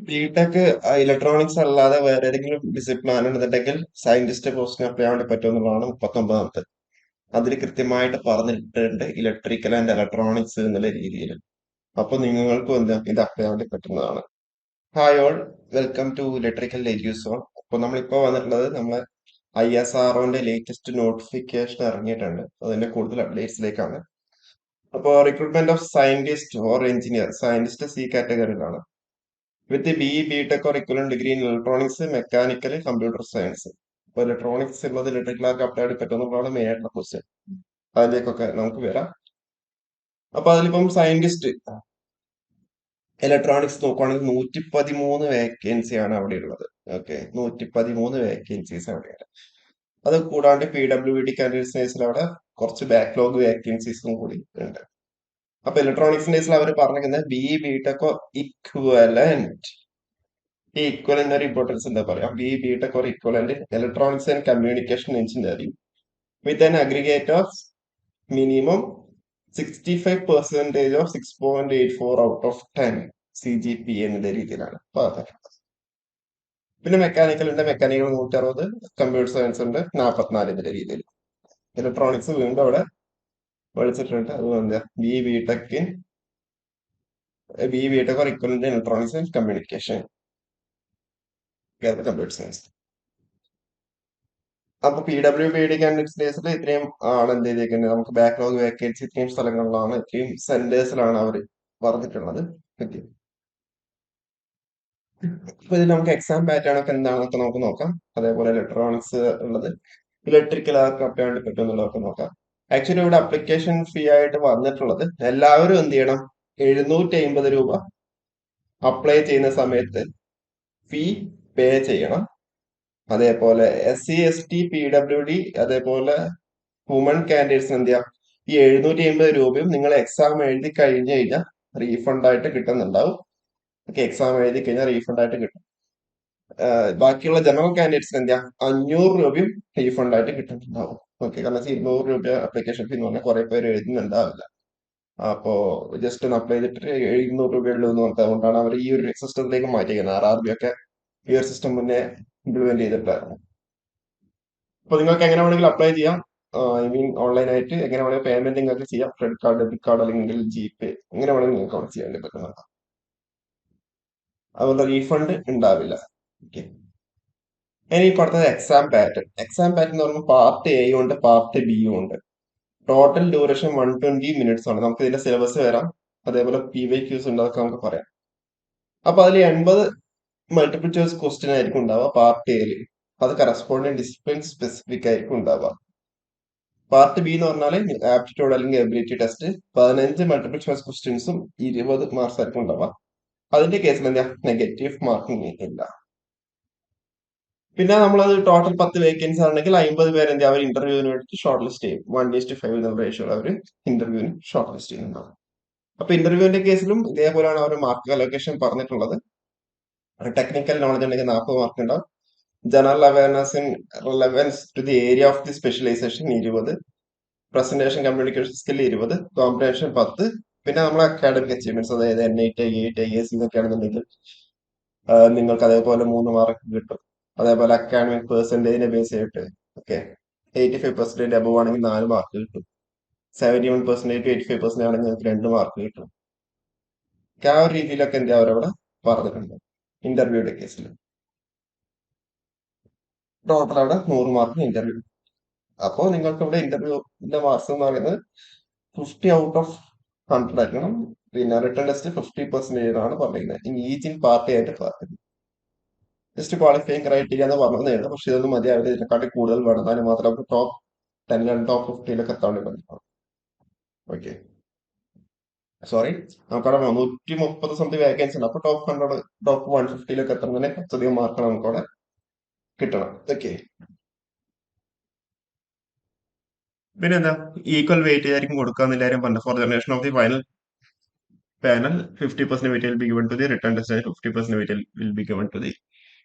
BTech electronics അല്ലാതെ വേറെ ഏതെങ്കിലും ഡിസിപ്ലിൻ ആണെന്നുണ്ടെങ്കിൽ സയന്റിസ്റ്റ് പോസ്റ്റിന് അപ്ലൈ ചെയ്യാൻ വേണ്ടി പറ്റുമെന്നുള്ളതാണ് 39ാമത്തെ. അതിൽ കൃത്യമായിട്ട് പറഞ്ഞിട്ടുണ്ട് ഇലക്ട്രിക്കൽ ആൻഡ് ഇലക്ട്രോണിക്സ് എന്നുള്ള രീതിയിൽ. അപ്പൊ നിങ്ങൾക്കും എന്താ ഇത് അപ്ലൈ ചെയ്യാൻ വേണ്ടി പറ്റുന്നതാണ്. Hi all, welcome to electrical ലേറ്റ്യൂസ് ഓൺ. അപ്പൊ നമ്മളിപ്പോ വന്നിട്ടുള്ളത് നമ്മളെ ISROന്റെ ലേറ്റസ്റ്റ് നോട്ടിഫിക്കേഷൻ ഇറങ്ങിയിട്ടുണ്ട്. അതിന്റെ കൂടുതൽ അപ്ഡേറ്റ്സിലേക്കാണ്. അപ്പോൾ recruitment of scientist or engineer, scientist C കാറ്റഗറിയിലാണ്. With BE, BTech or equivalent degree in electronics, mechanical, computer science. ഇപ്പൊ ഇലക്ട്രോണിക്സ് ഉള്ളത് ഇലക്ട്രിക്കലാർക്ക് അപ്ലൈ ആയിട്ട് പറ്റുന്നതാണ് മെയിൻ ആയിട്ടുള്ള ക്വസ്റ്റ്യൻ. അതിലേക്കൊക്കെ നമുക്ക് വരാം. അപ്പൊ അതിലിപ്പം സയന്റിസ്റ്റ് ഇലക്ട്രോണിക്സ് നോക്കുവാണെങ്കിൽ 113 വേക്കൻസിയാണ് അവിടെ ഉള്ളത്. ഓക്കെ, 113 വേക്കൻസീസ് അവിടെയാണ്. അത് കൂടാണ്ട് PWD കാൻഡിഡേറ്റ്സിൽ അവിടെ കുറച്ച് ബാക്ക്ലോഗ് വേക്കൻസീസും കൂടി ഉണ്ട്. അപ്പൊ ഇലക്ട്രോണിക്സിന്റെ കേസിൽ അവർ പറഞ്ഞിരിക്കുന്നത് BE, BTech ഇക്വലന്റ്. ഈ ഇക്വലന്റ് ഒരു ഇമ്പോർട്ടൻസ് എന്താ പറയാ, BTech or equivalent electronics and communication engineering with an aggregate of minimum 65% of 6.84 out of 10 CGPA എന്നുള്ള രീതിയിലാണ് പറഞ്ഞത്. പിന്നെ മെക്കാനിക്കൽ ഉണ്ട്, മെക്കാനിക്കൽ 160, കമ്പ്യൂട്ടർ സയൻസ് ഉണ്ട് 44 എന്നുള്ള രീതിയിൽ. ഇലക്ട്രോണിക്സ് വീണ്ടും അവിടെ പഠിച്ചിട്ടുണ്ട്. അതുകൊണ്ട് BTech or equivalent electronics and communication computer science. അപ്പൊ PWBD കാൻഡിഡേറ്റ്സ് ഡേയ്സിൽ ഇത്രയും ആണ് എന്ത് ചെയ്തേക്കുന്നത്. നമുക്ക് ബാക്ക്ലോഗ് വേക്കൻസി ഇത്രയും സ്ഥലങ്ങളിലാണ്, ഇത്രയും സെന്റേഴ്സിലാണ് അവർ പറഞ്ഞിട്ടുള്ളത്. ഓക്കെ, അപ്പൊ ഇതിൽ നമുക്ക് എക്സാം പാറ്റേൺ ഒക്കെ എന്താണെന്നൊക്കെ നമുക്ക് നോക്കാം. അതേപോലെ ഇലക്ട്രോണിക്സ് ഉള്ളത് ഇലക്ട്രിക്കൽ ആർക്ക് അപ്ലൈ വേണ്ടി പറ്റും എന്നുള്ളതൊക്കെ നോക്കാം. ആക്ച്വലി ഇവിടെ അപ്ലിക്കേഷൻ ഫീ ആയിട്ട് വന്നിട്ടുള്ളത് എല്ലാവരും എന്ത് ചെയ്യണം, 750 രൂപ അപ്ലൈ ചെയ്യുന്ന സമയത്ത് ഫീ പേ ചെയ്യണം. അതേപോലെ SC ST PWD അതേപോലെ വുമൺ കാൻഡിഡേറ്റ്സിന് എന്ത് ചെയ്യാം, ഈ 750 രൂപയും നിങ്ങൾ എക്സാം എഴുതി കഴിഞ്ഞു കഴിഞ്ഞാൽ റീഫണ്ട് ആയിട്ട് കിട്ടുന്നുണ്ടാവും. ഓക്കെ, എക്സാം എഴുതി കഴിഞ്ഞാൽ റീഫണ്ട് ആയിട്ട് കിട്ടും. ബാക്കിയുള്ള ജനറൽ കാൻഡിഡേറ്റ്സിന് എന്താ 500 രൂപയും റീഫണ്ട് ആയിട്ട് കിട്ടുന്നുണ്ടാവും. ഓക്കെ, കാരണം 200 രൂപ അപ്ലിക്കേഷൻ ഫീ എന്ന് പറഞ്ഞാൽ കുറെ പേര് എഴുതുന്നുണ്ടാവില്ല. അപ്പോ ജസ്റ്റ് ഒന്ന് അപ്ലൈ ചെയ്തിട്ട് 700 രൂപ ഉള്ളൂ എന്ന് പറഞ്ഞത് അതുകൊണ്ടാണ് അവർ ഈ ഒരു സിസ്റ്റത്തിലേക്ക് മാറ്റിയിരിക്കുന്നത്. RRB ഒക്കെ ഈ ഒരു സിസ്റ്റം മുന്നേ ഇംപ്ലിമെന്റ് ചെയ്തിട്ടായിരുന്നു. അപ്പൊ നിങ്ങൾക്ക് എങ്ങനെ വേണമെങ്കിലും അപ്ലൈ ചെയ്യാം. ഐ മീൻ ഓൺലൈനായിട്ട് എങ്ങനെ വേണമെങ്കിൽ പേയ്മെന്റ് നിങ്ങൾക്ക് ചെയ്യാം. ക്രെഡിറ്റ് കാർഡ്, ഡെബിറ്റ് കാർഡ് അല്ലെങ്കിൽ GPay എങ്ങനെ വേണമെങ്കിൽ നിങ്ങൾക്ക് അവിടെ ചെയ്യാൻ പറ്റുന്നതാണ്. അതുപോലെ റീഫണ്ട് ഉണ്ടാവില്ല. ഓക്കെ, ഇനി ഇപ്പൊ അടുത്തത് എക്സാം പാറ്റേൺ. എക്സാം പാറ്റേൺ എന്ന് പറയുമ്പോൾ പാർട്ട് എയും ഉണ്ട്, പാർട്ട് ബിയും ഉണ്ട്. ടോട്ടൽ ഡ്യൂറേഷൻ 120 മിനിറ്റ്സ് ആണ്. നമുക്ക് ഇതിന്റെ സിലബസ് വരാം, അതേപോലെ PYQs ഉണ്ട്, അതൊക്കെ നമുക്ക് പറയാം. അപ്പൊ അതിൽ 80 മൾട്ടിപ്പിൾ ചോയ്സ് ക്വസ്റ്റ്യൻ ആയിരിക്കും ഉണ്ടാവുക പാർട്ട് എയില്. അത് കറസ്പോണ്ടിങ് ഡിസിപ്ലിൻ സ്പെസിഫിക് ആയിരിക്കും ഉണ്ടാവുക. പാർട്ട് ബി എന്ന് പറഞ്ഞാൽ ആപ്റ്റിറ്റ്യൂഡ് അല്ലെങ്കിൽ എബിലിറ്റി ടെസ്റ്റ്, 15 മൾട്ടിപ്പിൾ ചോയ്സ് ക്വസ്റ്റ്യൻസും 20 മാർക്സ് ആയിരിക്കും ഉണ്ടാവുക. അതിന്റെ കേസിൽ എന്താ നെഗറ്റീവ് മാർക്കിംഗ് ഇല്ല. പിന്നെ നമ്മളത് ടോട്ടൽ 10 വേക്കൻസി ആണെങ്കിൽ 50 പേര് എന്താ അവർ ഇന്റർവ്യൂവിന് വേണ്ടി ഷോർട്ട് ലിസ്റ്റ് ചെയ്യും. 1:5 എന്നുള്ള റേഷ്യോയിൽ അവർ ഇന്റർവ്യൂവിന് ഷോർട്ട് ലിസ്റ്റ് ചെയ്യുന്നുണ്ടാവും. അപ്പൊ ഇന്റർവ്യൂവിന്റെ കേസിലും ഇതേപോലെയാണ് അവർ മാർക്ക് അലോക്കേഷൻ പറഞ്ഞിട്ടുള്ളത്. ടെക്നിക്കൽ നോളജ് ഉണ്ടെങ്കിൽ 40 മാർക്ക് ഉണ്ടാവും. General awareness in relevance to the area of the specialization 20, presentation communication skill 20, cooperation 10. പിന്നെ നമ്മളെ അക്കാഡമിക് അച്ചീവ്മെന്റ്സ്, അതായത് NIT, IIT, IAS എന്നൊക്കെ ആണെന്നുണ്ടെങ്കിൽ നിങ്ങൾക്ക് അതേപോലെ 3 മാർക്ക് കിട്ടും. അതേപോലെ അക്കാഡമിക് പെർസെന്റേജിനെ ബേസ് ചെയ്തിട്ട് ഓക്കെ 85% അബവ് ആണെങ്കിൽ 4 മാർക്ക് കിട്ടും. 71% to 85% ആണെങ്കിൽ നിങ്ങൾക്ക് 2 മാർക്ക് കിട്ടും. ആ ഒരു രീതിയിലൊക്കെ എന്താ അവരവിടെ പറഞ്ഞിട്ടുണ്ട് ഇന്റർവ്യൂയുടെ കേസിൽ. ടോട്ടൽ അവിടെ 100 മാർക്ക് ഇന്റർവ്യൂ. അപ്പോൾ നിങ്ങൾക്ക് ഇവിടെ ഇന്റർവ്യൂവിന്റെ മാർക്സ് എന്ന് പറയുന്നത് 50 ഔട്ട് ഓഫ് 100 ആയിരിക്കണം. പിന്നെ റിട്ടേൺ ടെസ്റ്റ് 50% ആണ് പറഞ്ഞിരിക്കുന്നത്. ഇനി ഈച്ച് ഇൻ പാർട്ടി ആയിട്ട് പറഞ്ഞത് ജസ്റ്റ് ക്വാളിഫയിങ് ക്രൈറ്റീരിയ എന്ന് പറഞ്ഞതാണ്. പക്ഷെ ഇതൊന്നും മതിയാവില്ല, ഇതിനെക്കാട്ടി കൂടുതൽ വേണം. എന്നാലും മാത്രം നമുക്ക് ടോപ്പ് 10 ടോപ്പ് 15 എത്താൻ വേണ്ടി പറ്റും. ഓക്കെ, സോറി, നമുക്കവിടെ 130 സംതിങ് വേക്കൻസി ഉണ്ട്. അപ്പൊ ടോപ്പ് 100, ടോപ്പ് 150 എത്തുന്നതിന് കുറച്ചധികം മാർക്ക് നമുക്കവിടെ കിട്ടണം. ഓക്കെ, പിന്നെ എന്താ ഈക്വൽ വെയിറ്റ് ആയിരിക്കും കൊടുക്കാന്നില്ല കാര്യം പറഞ്ഞു. For generation of the final panel 50% weight will be given to the return test and 50% weight will be given to the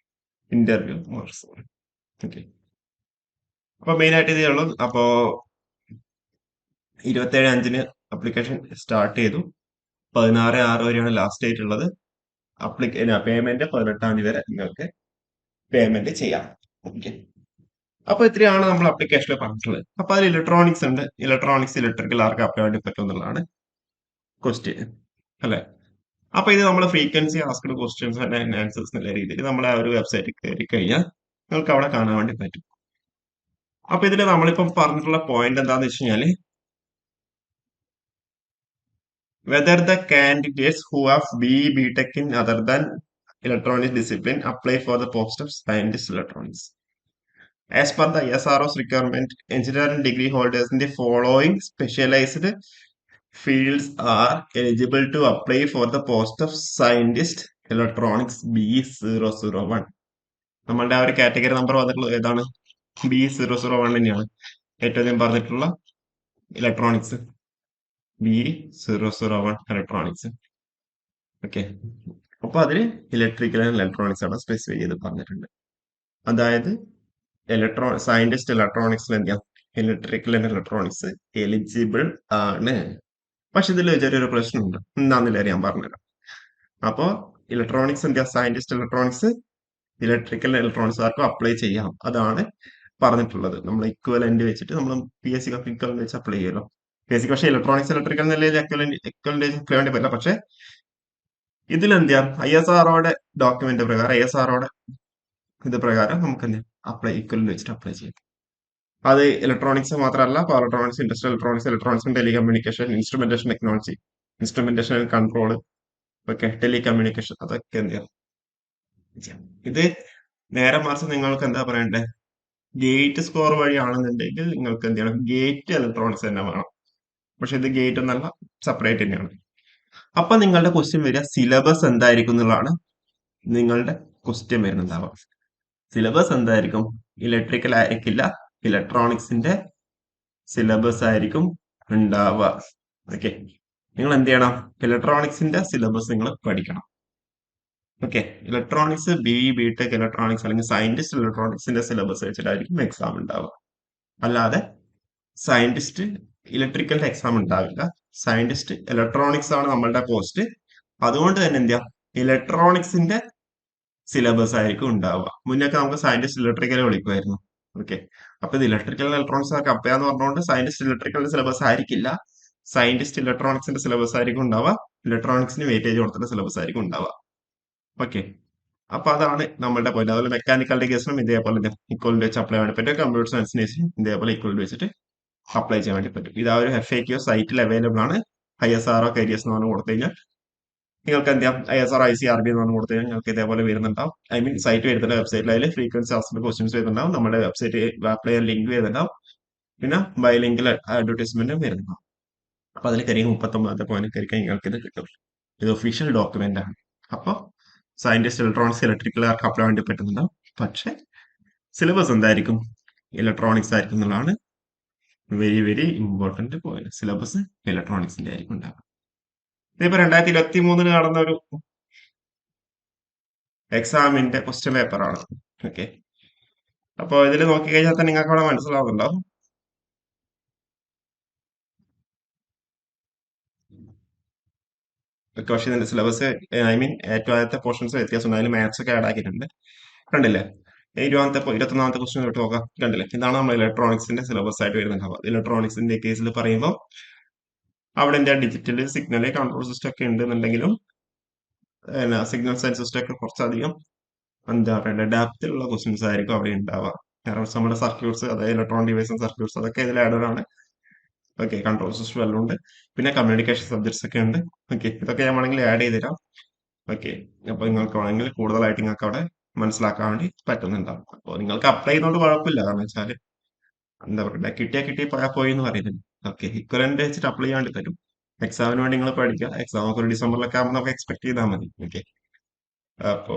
interview marks. Okay, അപ്പൊ മെയിൻ ആയിട്ട് ഇതേ ഉള്ളൂ. അപ്പോ 27/5 അപ്ലിക്കേഷൻ സ്റ്റാർട്ട് ചെയ്തു. 16/6 വരെയാണ് ലാസ്റ്റ് ഡേറ്റ് ഉള്ളത്. പേയ്മെന്റ് 18 വരെ നിങ്ങൾക്ക് പേയ്മെന്റ് ചെയ്യാം. ഓക്കെ. അപ്പൊ ഇത്രയാണ് നമ്മൾ അപ്ലിക്കേഷനിൽ പറഞ്ഞിട്ടുള്ളത്. അപ്പൊ അതിൽ ഇലക്ട്രോണിക്സ് ഉണ്ട്. ഇലക്ട്രോണിക്സ് ഇലക്ട്രിക്കൽ ആർക്ക് അപ്ലൈ വേണ്ടി പറ്റും എന്നുള്ളതാണ് ക്വസ്റ്റ്യൻ, അല്ലെ? അപ്പൊ ഇത് നമ്മൾ frequency asked questions and answers എന്നുള്ള രീതിയിൽ നമ്മൾ ആ ഒരു വെബ്സൈറ്റിൽ കയറി കഴിഞ്ഞാൽ നിങ്ങൾക്ക് അവിടെ കാണാൻ വേണ്ടി പറ്റും. അപ്പൊ ഇതിൽ നമ്മളിപ്പം പറഞ്ഞിട്ടുള്ള പോയിന്റ് എന്താന്ന് വെച്ച് കഴിഞ്ഞാല് whether the candidates who have BE BTech in other than electronics discipline apply for the post of scientist electronics. As per the ISRO's requirement, engineering degree holders in the following specialized fields are eligible to apply for the post of scientist electronics B001. നമ്മളുടെ ആ ഒരു category number വന്നിട്ടുള്ളത് ഏതാണ്? B001 തന്നെയാണ് ഏറ്റവും അധികം പറഞ്ഞിട്ടുള്ള electronics. B001 electronics. Okay. അപ്പൊ അതില് ഇലക്ട്രിക്കൽ ആൻഡ് ഇലക്ട്രോണിക്സ് ആണ് സ്പെസിഫൈ ചെയ്ത് പറഞ്ഞിട്ടുണ്ട്. അതായത് സയന്റിസ്റ്റ് ഇലക്ട്രോണിക്സിൽ എന്താ ഇലക്ട്രിക്കൽ ആൻഡ് ഇലക്ട്രോണിക്സ് എലിജിബിൾ ആണ്. പക്ഷെ ഇതിൽ ചെറിയൊരു പ്രശ്നമുണ്ട്. എന്താന്നില്ല ഞാൻ പറഞ്ഞുതരാം. അപ്പോ ഇലക്ട്രോണിക്സ് എന്താ സയന്റിസ്റ്റ് ഇലക്ട്രോണിക്സ് ഇലക്ട്രിക്കൽ ഇലക്ട്രോണിക്സ് ആർക്കും അപ്ലൈ ചെയ്യാം. അതാണ് പറഞ്ഞിട്ടുള്ളത്. നമ്മൾ ഇക്വലന്റ് വെച്ചിട്ട് നമ്മൾ PSC ഇക്വലന്റ് വെച്ച് അപ്ലൈ ചെയ്യുമല്ലോ. PSC പക്ഷേ ഇലക്ട്രോണിക്സ് ഇലക്ട്രിക്കൽ നിലയിൽ ഇക്വലന്റ് അപ്ലൈ വേണ്ടി പറ്റില്ല. പക്ഷെ ഇതിലെന്താ ISROയുടെ ഡോക്യുമെന്റ് പ്രകാരം ISROയുടെ ഇത് പ്രകാരം നമുക്ക് എന്ത് അപ്ലൈ ഇക്വലന്റ് വെച്ചിട്ട് അപ്ലൈ ചെയ്യാം. അത് ഇലക്ട്രോണിക്സ് മാത്രമല്ല, power electronics, industrial electronics, electronics telecommunication, instrumentation technology, instrumentation and control, okay, telecommunication, അതൊക്കെ എന്ത് ചെയ്യാം. ഇത് നേരെ മറിച്ച് നിങ്ങൾക്ക് എന്താ പറയണ്ടേ, ഗേറ്റ് സ്കോർ വഴിയാണെന്നുണ്ടെങ്കിൽ നിങ്ങൾക്ക് എന്ത് ചെയ്യണം, ഗേറ്റ് ഇലക്ട്രോണിക്സ് തന്നെ വേണം. പക്ഷെ ഇത് ഗേറ്റ് എന്നല്ല, സെപ്പറേറ്റ് തന്നെയാണ്. അപ്പൊ നിങ്ങളുടെ ക്വസ്റ്റ്യൻ വരിക സിലബസ് എന്തായിരിക്കും എന്നുള്ളതാണ് നിങ്ങളുടെ ക്വസ്റ്റ്യൻ വരുന്നുണ്ടാവുക. സിലബസ് എന്തായിരിക്കും? ഇലക്ട്രിക്കൽ ആയിരിക്കില്ല, ഇലക്ട്രോണിക്സിന്റെ സിലബസ് ആയിരിക്കും ഉണ്ടാവുക. ഓക്കെ. നിങ്ങൾ എന്ത് ചെയ്യണം? ഇലക്ട്രോണിക്സിന്റെ സിലബസ് നിങ്ങൾ പഠിക്കണം. ഓക്കെ. ഇലക്ട്രോണിക്സ് BTech ഇലക്ട്രോണിക്സ് അല്ലെങ്കിൽ സയന്റിസ്റ്റ് ഇലക്ട്രോണിക്സിന്റെ സിലബസ് വെച്ചിട്ടായിരിക്കും എക്സാം ഉണ്ടാവുക. അല്ലാതെ സയന്റിസ്റ്റ് ഇലക്ട്രിക്കലിന്റെ എക്സാം ഉണ്ടാവില്ല. സയന്റിസ്റ്റ് ഇലക്ട്രോണിക്സ് ആണ് നമ്മളുടെ പോസ്റ്റ്. അതുകൊണ്ട് തന്നെ എന്ത് ചെയ്യാം, ഇലക്ട്രോണിക്സിന്റെ സിലബസ് ആയിരിക്കും ഉണ്ടാവുക. മുന്നൊക്കെ നമുക്ക് സയന്റിസ്റ്റ് ഇലക്ട്രിക്കൽ വിളിക്കുമായിരുന്നു. ഓക്കെ. അപ്പൊ ഇത് ഇലക്ട്രിക്കൽ ഇലക്ട്രോണിക്സ് ഒക്കെ അപ്പ എന്ന് പറഞ്ഞുകൊണ്ട് സയന്റിസ്റ്റ് ഇലക്ട്രിക്കലിന്റെ സിലബസ് ആയിരിക്കില്ല. സയന്റിസ്റ്റ് ഇലക്ട്രോണിക്സിന്റെ സിലബസ് ആയിരിക്കും ഉണ്ടാവുക. ഇലക്ട്രോണിക്സിന് വെയിറ്റേജ് കൊടുത്തിട്ട് സിലബസ് ആയിരിക്കും ഉണ്ടാവുക. ഓക്കെ. അപ്പൊ അതാണ് നമ്മളുടെ പോയിന്റ്. അതുപോലെ മെക്കാനിക്കൽ കേസിനും ഇതേപോലെ ഇക്വലന്റ് വെച്ച് അപ്ലൈ ചെയ്യാൻ പറ്റും. കമ്പ്യൂട്ടർ സയൻസിന് ഇതേപോലെ ഇക്വലന്റ് വെച്ചിട്ട് അപ്ലൈ ചെയ്യാൻ വേണ്ടി പറ്റും. ഇത് ആ ഒരു FAQ സൈറ്റിൽ അവൈലബിൾ ആണ്. ISRO കരിയേഴ്സ് എന്ന് പറഞ്ഞു കൊടുത്തു കഴിഞ്ഞാൽ നിങ്ങൾക്ക് എന്ത് ചെയ്യാം, ISRO ICRB എന്ന് പറഞ്ഞു കൊടുത്തു കഴിഞ്ഞാൽ നിങ്ങൾക്ക് ഇതേപോലെ വരുന്നുണ്ടാവും. ഐ മീൻ സൈറ്റ് വരുന്നുണ്ട്, വെബ്സൈറ്റിൽ അതിൽ ഫ്രീക്വൻസി ആസ്ക്ഡ് ക്വസ്റ്റ്യൻസ് വരുന്നുണ്ടാവും. നമ്മുടെ വെബ്സൈറ്റ് അപ്ലൈ ചെയ്യാൻ ലിങ്ക് വരുന്നുണ്ടാവും. പിന്നെ ബൈ ലിങ്കിൽ അഡ്വർടൈസ്മെന്റും വരുന്നുണ്ടാവും. അപ്പൊ അതിൽ കരി 39 പോയിന്റ് കരി നിങ്ങൾക്ക് ഇത് കിട്ടും. ഇത് ഒഫീഷ്യൽ ഡോക്യുമെന്റ് ആണ്. അപ്പൊ സയന്റിസ്റ്റ് ഇലക്ട്രോണിക്സ് ഇലക്ട്രിക്കൽ ആർക്ക് അപ്ലൈ വേണ്ടി പറ്റുന്നുണ്ടാവും. പക്ഷെ സിലബസ് എന്തായിരിക്കും? ഇലക്ട്രോണിക്സ് ആയിരിക്കും എന്നുള്ളതാണ് very very important point. Syllabus ഇലക്ട്രോണിക്സിന്റെ ആയിരിക്കും ഉണ്ടാവുക. ഇതിപ്പോ 2023 നടന്ന ഒരു എക്സാമിന്റെ ക്വസ്റ്റ്യൻ പേപ്പർ ആണ്. ഓക്കെ. അപ്പൊ ഇതിൽ നോക്കിക്കഴിഞ്ഞാൽ തന്നെ നിങ്ങൾക്ക് അവിടെ മനസ്സിലാവുന്നുണ്ടാവും. പക്ഷെ ഇതിന്റെ സിലബസ് ഐ മീൻ ഏറ്റവും ആദ്യത്തെ പോർഷൻസ് വ്യത്യാസമുണ്ട്. അതിൽ മാത്സ് ഒക്കെ ആഡ് ആക്കിയിട്ടുണ്ട്. കണ്ടില്ലേ? 21ാമത്തെ ക്വസ്റ്റ്യൻ തൊട്ട് നോക്കാം. കണ്ടില്ലേ? ഇതാണ് നമ്മൾ ഇലക്ട്രോണിക്സിന്റെ സിലബസ് ആയിട്ട് വരുന്നുണ്ടാവുക. ഇലക്ട്രോണിക്സിന്റെ കേസിൽ പറയുമ്പോൾ അവിടെ എന്താ ഡിജിറ്റൽ സിഗ്നൽ കൺട്രോൾ സിസ്റ്റം ഒക്കെ ഉണ്ടെന്നുണ്ടെങ്കിലും സിഗ്നൽ സയൻസ് സിസ്റ്റം ഒക്കെ കുറച്ചധികം എന്താ പറയുക ഡെപ്തിലുള്ള ക്വസ്റ്റ്യൻസ് ആയിരിക്കും അവിടെ ഉണ്ടാവുക. കാരണം നമ്മുടെ സർക്യൂട്ട്സ്, അതായത് ഇലക്ട്രോണിക് ഡിവൈസും സർക്യൂട്ട്സ് അതൊക്കെ ഇതിൽ ആഡ് ആണ്. ഓക്കെ. കൺട്രോൾ സിസ്റ്റം എല്ലാം ഉണ്ട്. പിന്നെ കമ്മ്യൂണിക്കേഷൻ സബ്ജക്ട്സ് ഒക്കെ ഉണ്ട്. ഓക്കെ. ഇതൊക്കെ ഞാൻ വേണമെങ്കിൽ ആഡ് ചെയ്ത് തരാം. ഓക്കെ. അപ്പൊ നിങ്ങൾക്ക് വേണമെങ്കിൽ കൂടുതലായിട്ട് നിങ്ങൾക്ക് അവിടെ മനസ്സിലാക്കാൻ വേണ്ടി പറ്റുന്നുണ്ടാവും. അപ്പോൾ നിങ്ങൾക്ക് അപ്ലൈ ചെയ്യുന്നതുകൊണ്ട് കുഴപ്പമില്ല. കാരണം വെച്ചാൽ എന്താ പറയുക, കിട്ടിയാ പോയാൽ പോയി എന്ന് പറയുന്നത്. ഓക്കെ. ഇക്വലന്റ് വെച്ചിട്ട് അപ്ലൈ ചെയ്യാൻ വേണ്ടി പറ്റും. എക്സാമിന് വേണ്ടി നിങ്ങൾ പഠിക്കുക. എക്സാം ഒക്കെ ഒരു ഡിസംബറിലൊക്കെ ആകുമ്പോൾ നമുക്ക് എക്സ്പെക്ട് ചെയ്താൽ മതി. ഓക്കെ. അപ്പോ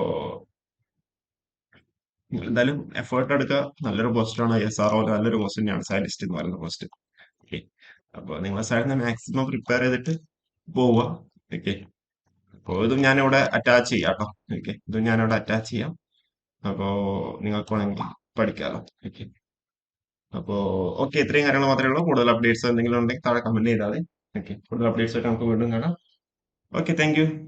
എന്തായാലും എഫേർട്ട് എടുക്കുക. നല്ലൊരു പോസ്റ്റ് ആണ്. ISRO നല്ലൊരു പോസ്റ്റ് തന്നെയാണ് സയന്റിസ്റ്റ് എന്ന് പറയുന്ന പോസ്റ്റ്. ഓക്കെ. അപ്പൊ നിങ്ങളെ സൈഡിൽ നിന്ന് മാക്സിമം പ്രിപ്പയർ ചെയ്തിട്ട് പോവുക. ഓക്കെ. അപ്പോൾ ഇതും ഞാനിവിടെ അറ്റാച്ച് ചെയ്യാം കേട്ടോ. ഓക്കെ. ഇതും ഞാനിവിടെ അറ്റാച്ച് ചെയ്യാം. അപ്പോ നിങ്ങൾക്ക് വേണമെങ്കിൽ പഠിക്കാമല്ലോ. ഓക്കെ. അപ്പോ ഓക്കെ, ഇത്രയും കാര്യങ്ങൾ മാത്രമേ ഉള്ളൂ. കൂടുതൽ അപ്ഡേറ്റ്സ് എന്തെങ്കിലും ഉണ്ടെങ്കിൽ താഴെ കമന്റ് ചെയ്താൽ മതി. ഓക്കെ. കൂടുതൽ അപ്ഡേറ്റ്സ് ആയിട്ട് നമുക്ക് വീണ്ടും കാണാം. ഓക്കെ. Thank you.